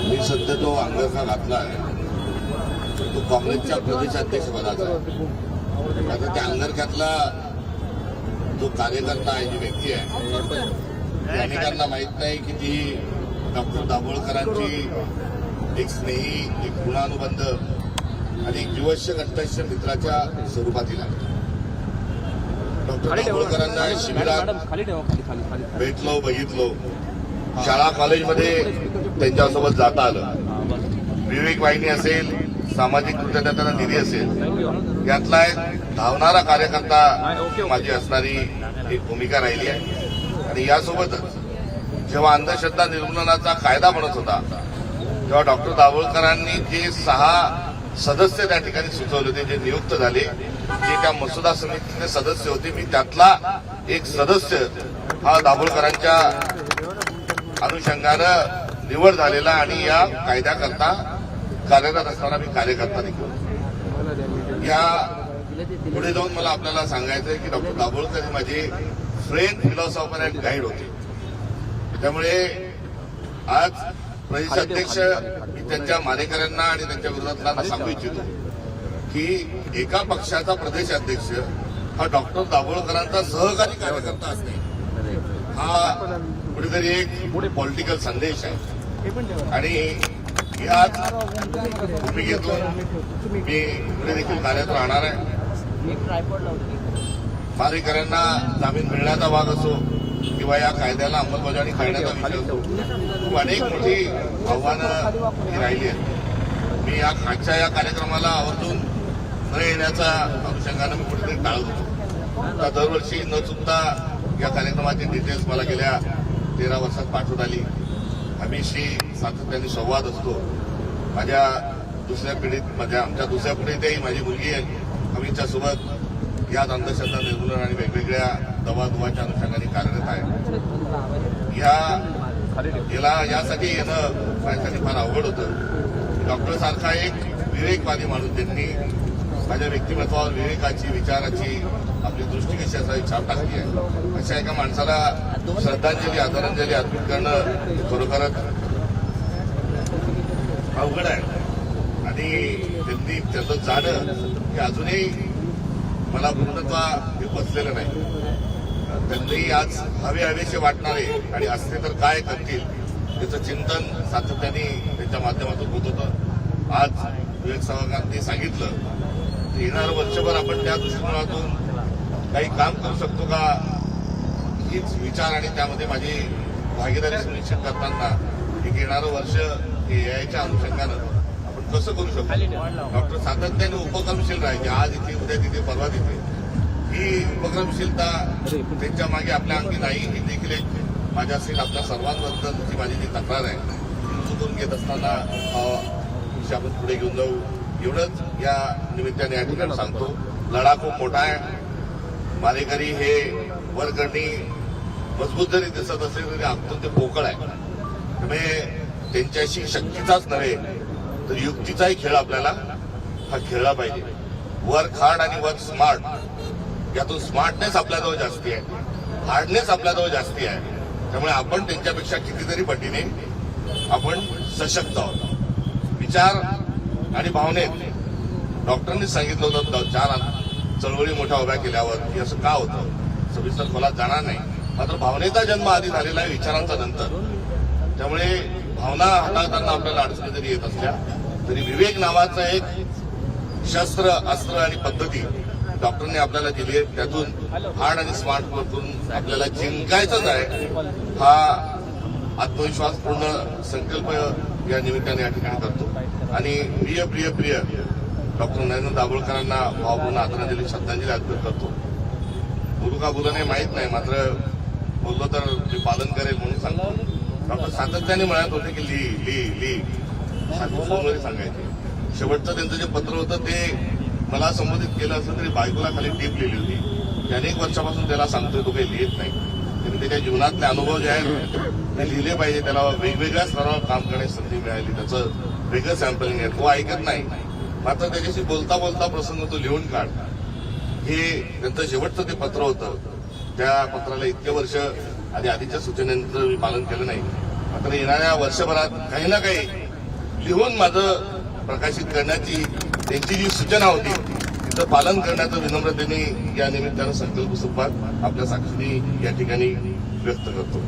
मी सध्या तो अंगरखा घातला आहे तो काँग्रेसच्या प्रदेशाध्यक्षपदाचा आहे. आता त्या अंगरख्यातला जो कार्यकर्ता आहे, जी व्यक्ती आहे, ती अनेकांना माहीत नाही की ती डॉक्टर दाभोळकरांची एक स्नेही, एक गुणानुबंध आणि एक जीवश्य कंठस्थ मित्राच्या स्वरूपातील आहे. डॉक्टर दाभोळकरांना शिबिरात भेटलो, बघितलो, शाळा कॉलेजमध्ये त्यांच्यासोबत जाता आलं. विवेक वाहिनी असेल, सामाजिक कृतज्ञता निधी असेल, यातला एक धावणारा कार्यकर्ता माझी असणारी एक भूमिका राहिली आहे. आणि यासोबतच जेव्हा अंधश्रद्धा निर्मूलनाचा कायदा बनत होता तेव्हा डॉक्टर दाभोळकरांनी जे 6 सदस्य त्या ठिकाणी सुचवले होते, जे नियुक्त झाले, जे त्या मसुदा समितीचे सदस्य होते, मी त्यातला एक सदस्य हा दाभोळकरांच्या अनुषंगानं निवड झालेला आणि या कायद्याकरता कार्यरत असताना मी कार्यकर्ता देखील. या पुढे जाऊन मला आपल्याला सांगायचं आहे की डॉक्टर दाभोळकर हे माझे फ्रेंड, फिलॉसॉफर अँड गाईड होते. त्यामुळे आज प्रदेशाध्यक्ष मी त्यांच्या मानेकऱ्यांना आणि त्यांच्या विरोधातला सांगू इच्छितो की एका पक्षाचा प्रदेशाध्यक्ष हा डॉक्टर दाभोळकरांचा सहकारी कार्यकर्ता असणे हा कुठेतरी एक पॉलिटिकल संदेश आहे. आणि याच भूमिकेतून मी पुढे देखील कार्यरत राहणार आहे. मारेकऱ्यांना जामीन मिळण्याचा भाग असो किंवा या कायद्याला अंमलबजावणी करण्याचा विषय असो, खूप अनेक मोठी आव्हानं राहिली आहेत. मी आजच्या या कार्यक्रमाला आवर्जून न येण्याच्या अनुषंगानं मी कुठेतरी टाळत होतो. दरवर्षी न चुकता या कार्यक्रमाची डिटेल्स मला गेल्या 13 वर्षात पाठवत आली. आम्हीशी सातत्याने संवाद असतो. माझ्या दुसऱ्या पिढीत, आमच्या दुसऱ्या पिढीतही माझी मुलगी अमितच्या सोबत याच अंधश्रद्धा निर्मूलन आणि वेगवेगळ्या दवादुवाच्या अनुषंगाने कार्यरत आहे. याला यासाठी येणं माझ्यासाठी फार अवघड होतं. डॉक्टर सारखा एक विवेकवादी माणूस, ज्यांनी माझ्या व्यक्तिमत्वावर विवेकाची, विचाराची, आपली दृष्टी कशी असावी छाप टाकली आहे, अशा एका माणसाला श्रद्धांजली, आदरांजली अर्पित करणं खरोखरच अवघड आहे. आणि त्यांनी त्याचं जाणं हे अजूनही मला पूर्णत्वा हे बसलेलं नाही. त्यांनी आज हवेसे वाटणारे आणि असते तर काय करतील त्याचं चिंतन सातत्याने त्यांच्या माध्यमातून होत होतं. आज विवेक सावकारांनी सांगितलं येणारं वर्षभर आपण त्या दृष्टिकोनातून काही काम करू शकतो का, हीच विचार आणि त्यामध्ये माझी भागीदारी सुनिश्चित करताना एक येणारं वर्ष हे याच्या अनुषंगानं आपण कसं करू शकतो. डॉक्टर सातत्याने उपक्रमशील राहायचे, आज इथे, उद्या तिथे, परवा तिथे. ही उपक्रमशीलता त्यांच्या मागे आपल्या अंगी नाही, ही देखील एक माझ्या असेल आपल्या सर्वांबद्दलची माझी जी तक्रार आहे ती चुकून घेत असताना आपण पुढे घेऊन जाऊ, एवढंच या निमित्ताने या ठिकाणी सांगतो. लढा खूप मोठा आहे. मारेकरी हे वरकरणी मजबूत जरी दिसत असेल तरी आतून ते पोकळ आहे. त्यामुळे त्यांच्याशी शक्तीचाच नव्हे तर युक्तीचाही खेळ आपल्याला हा खेळला पाहिजे. वर्क हार्ड आणि वर्क स्मार्ट, यातून स्मार्टनेस आपल्याजवळ जास्ती आहे, हार्डनेस आपल्याजवळ जास्ती आहे. त्यामुळे आपण त्यांच्यापेक्षा कितीतरी पटीने आपण सशक्त आहोत. विचार आणि भावनेत डॉक्टरांनी सांगितलं होतं 4 चळवळी मोठ्या उभ्या केल्यावर की असं का होतं, सविस्तर खोलात जाणार नाही. मात्र भावनेचा जन्म आधी झालेला आहे, विचारांचा नंतर. त्यामुळे भावना हाताळताना आपल्याला अडचणी जरी येत असल्या तरी विवेक नावाचं एक शस्त्र, अस्त्र आणि पद्धती डॉक्टरने आपल्याला दिली आहे. त्यातून हार्ड आणि स्मार्ट करून आपल्याला जिंकायचंच आहे, हा आत्मविश्वासपूर्ण संकल्प या निमित्ताने या ठिकाणी करतो. आणि प्रिय डॉक्टर नरेंद्र दाभोळकरांना भावपूर्ण आदरांजली, श्रद्धांजली अर्पित करतो. बोलू का बोलू नाही माहीत नाही, मात्र बोललो तर मी पालन करेल म्हणून सांगतो. डॉक्टर सातत्याने म्हणत होते की ली फोनमध्ये सांगायचे. शेवटचं त्यांचं जे पत्र होतं ते मला संबोधित केलं असं तरी बायकोला खाली टीप लिहिली होती की अनेक वर्षापासून त्याला सांगतोय तो काही लिहित नाही. त्यांनी त्याच्या जीवनातले अनुभव जे आहेत ते लिहिले पाहिजे. त्याला वेगवेगळ्या स्तरावर काम करण्याची संधी मिळाली, त्याचं वेगळं सॅम्पलिंग आहे, तो ऐकत नाही. मात्र त्याच्याशी बोलता बोलता प्रसंग तो लिहून काढ, हे त्यांचं शेवटचं ते पत्र होतं. त्या पत्राला इतके वर्ष आधीच्या सूचनेचं मी पालन केलं नाही. मात्र येणाऱ्या वर्षभरात काही ना काही लिहून माझं प्रकाशित करण्याची त्यांची जी सूचना होती तिचं पालन करण्याचं विनम्रतेने या निमित्तानं संकल्प सुपात आपल्या साक्षीने या ठिकाणी व्यक्त करतो.